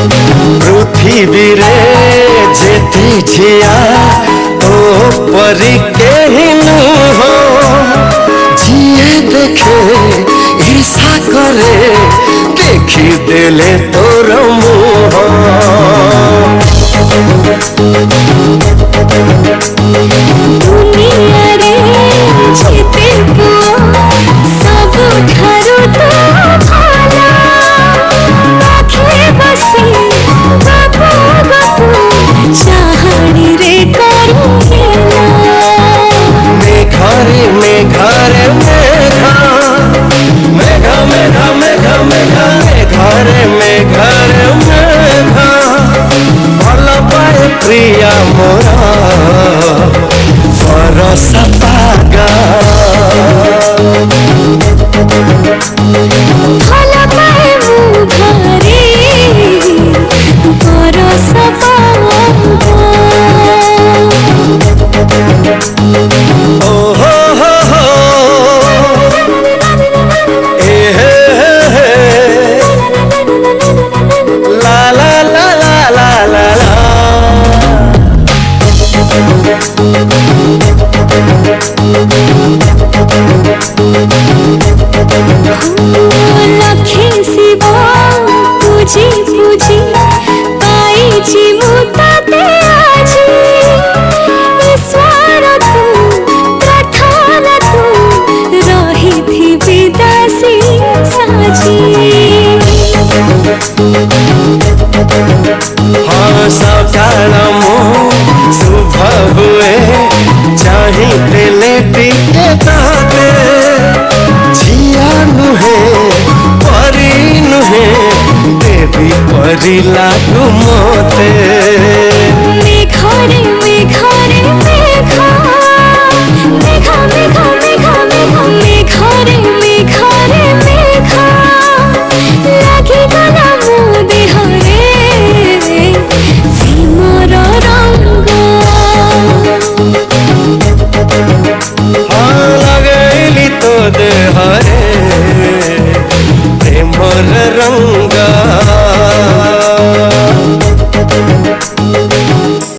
पृथ्वी रे जेते झिया तो परी के हिनु हो जिए देखे ईर्षा करे देखी देले तोर मुँह दुनिया रे जेते पुआ सब ठारू तो भाला आखे बसी बाबू बाबू चाहनी रे करूँगा मेघा रे मेघा रे मेघा मेघा मेघा मेघा मेघा मेघा रे मेघा रे मेघा भल पाए प्रिया मोरा बरस पागा भल पाए मुघरे बरस पागा ओ हो ए हे हे ला ला ला ला ला ला ला लखे शिवा पूजी पूजी पाइछि मुताते आजी ईश्वर तू प्रार्थना तू रही थी विदासी साजी हाँ सकाल शुभ हुए चाही तेले टिके ताते झिया नुहे परी नुहे देवी परी लागू मोते मेघरे मेघरे मेघा मेघा मेघा मेघा मेघा मेघरे मेघरे मेघा लागी गला मो देहरे प्रेमर रंग हाँ लगैली तो देहरे प्रेमर रंग